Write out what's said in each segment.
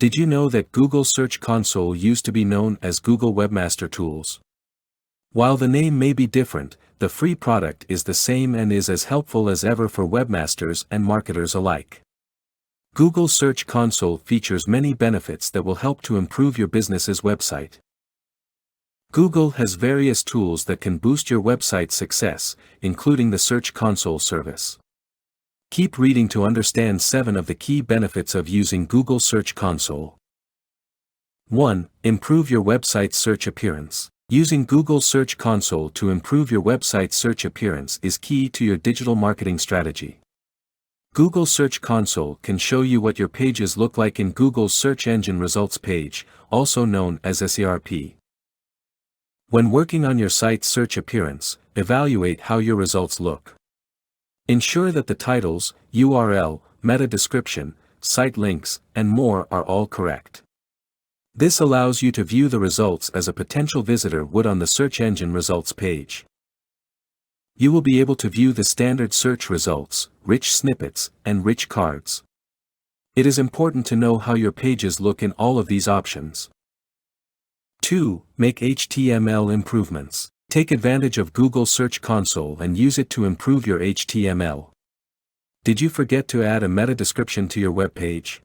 Did you know that Google Search Console used to be known as Google Webmaster Tools? While the name may be different, the free product is the same and is as helpful as ever for webmasters and marketers alike. Google Search Console features many benefits that will help to improve your business's website. Google has various tools that can boost your website's success, including the Search Console service. Keep reading to understand 7 of the key benefits of using Google Search Console. 1. Improve your website's search appearance. Using Google Search Console to improve your website's search appearance is key to your digital marketing strategy. Google Search Console can show you what your pages look like in Google's Search Engine Results page, also known as SERP. When working on your site's search appearance, evaluate how your results look. Ensure that the titles, URL, meta description, site links, and more are all correct. This allows you to view the results as a potential visitor would on the search engine results page. You will be able to view the standard search results, rich snippets, and rich cards. It is important to know how your pages look in all of these options. 2. Make HTML improvements. Take advantage of Google Search Console and use it to improve your HTML. Did you forget to add a meta description to your web page?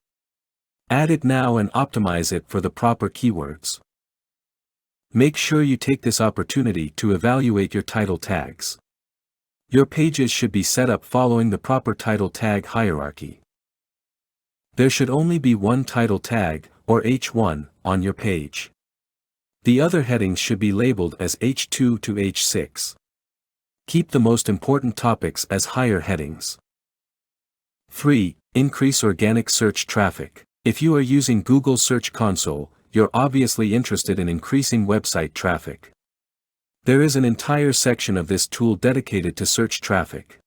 Add it now and optimize it for the proper keywords. Make sure you take this opportunity to evaluate your title tags. Your pages should be set up following the proper title tag hierarchy. There should only be one title tag, or H1, on your page. The other headings should be labeled as H2 to H6. Keep the most important topics as higher headings. 3. Increase organic search traffic. If you are using Google Search Console, you're obviously interested in increasing website traffic. There is an entire section of this tool dedicated to search traffic.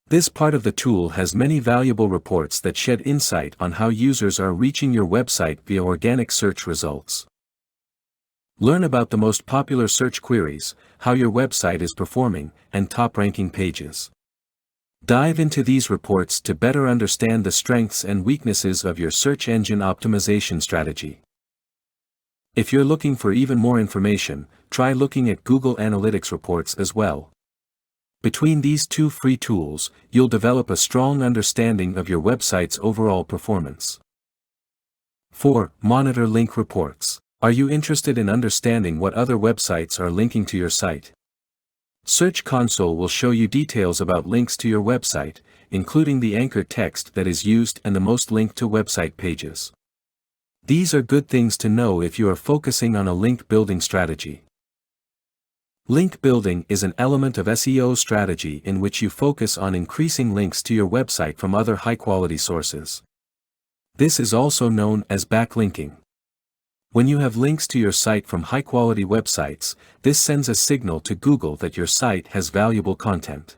This part of the tool has many valuable reports that shed insight on how users are reaching your website via organic search results. Learn about the most popular search queries, how your website is performing, and top-ranking pages. Dive into these reports to better understand the strengths and weaknesses of your search engine optimization strategy. If you're looking for even more information, try looking at Google Analytics reports as well. Between these 2 free tools, you'll develop a strong understanding of your website's overall performance. 4. Monitor link reports. Are you interested in understanding what other websites are linking to your site? Search Console will show you details about links to your website, including the anchor text that is used and the most linked to website pages. These are good things to know if you are focusing on a link building strategy. Link building is an element of SEO strategy in which you focus on increasing links to your website from other high-quality sources. This is also known as backlinking. When you have links to your site from high-quality websites, this sends a signal to Google that your site has valuable content.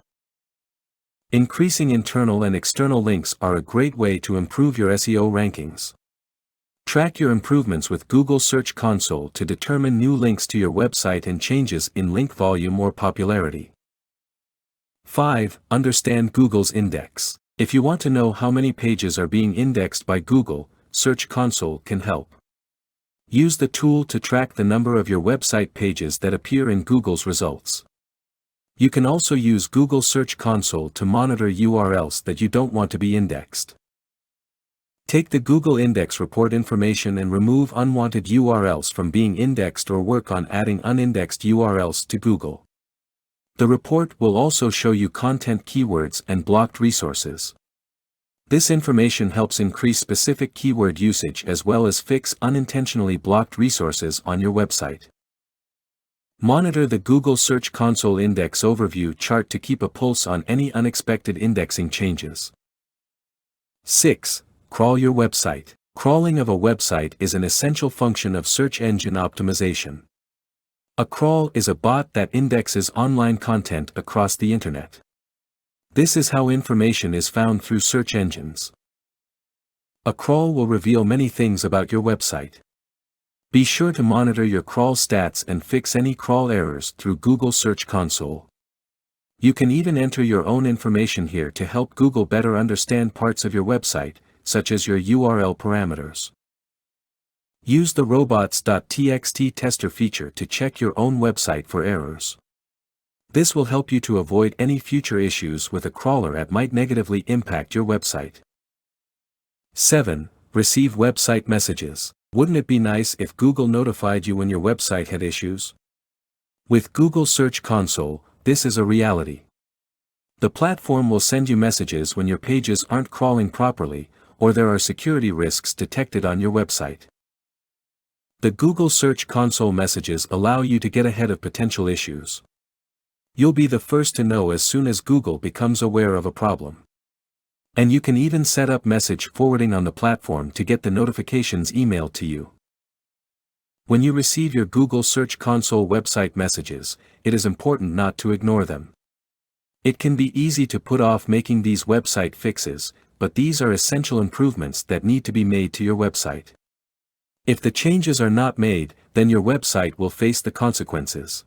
Increasing internal and external links are a great way to improve your SEO rankings. Track your improvements with Google Search Console to determine new links to your website and changes in link volume or popularity. 5. Understand Google's index. If you want to know how many pages are being indexed by Google, Search Console can help. Use the tool to track the number of your website pages that appear in Google's results. You can also use Google Search Console to monitor URLs that you don't want to be indexed. Take the Google Index report information and remove unwanted URLs from being indexed or work on adding unindexed URLs to Google. The report will also show you content keywords and blocked resources. This information helps increase specific keyword usage as well as fix unintentionally blocked resources on your website. Monitor the Google Search Console Index Overview chart to keep a pulse on any unexpected indexing changes. 6. Crawl your website. Crawling of a website is an essential function of search engine optimization. A crawl is a bot that indexes online content across the internet. This is how information is found through search engines. A crawl will reveal many things about your website. Be sure to monitor your crawl stats and fix any crawl errors through Google Search Console. You can even enter your own information here to help Google better understand parts of your website, such as your URL parameters. Use the robots.txt tester feature to check your own website for errors. This will help you to avoid any future issues with a crawler that might negatively impact your website. 7. Receive website messages. Wouldn't it be nice if Google notified you when your website had issues? With Google Search Console, this is a reality. The platform will send you messages when your pages aren't crawling properly, or there are security risks detected on your website. The Google Search Console messages allow you to get ahead of potential issues. You'll be the first to know as soon as Google becomes aware of a problem. And you can even set up message forwarding on the platform to get the notifications emailed to you. When you receive your Google Search Console website messages, it is important not to ignore them. It can be easy to put off making these website fixes, but these are essential improvements that need to be made to your website. If the changes are not made, then your website will face the consequences.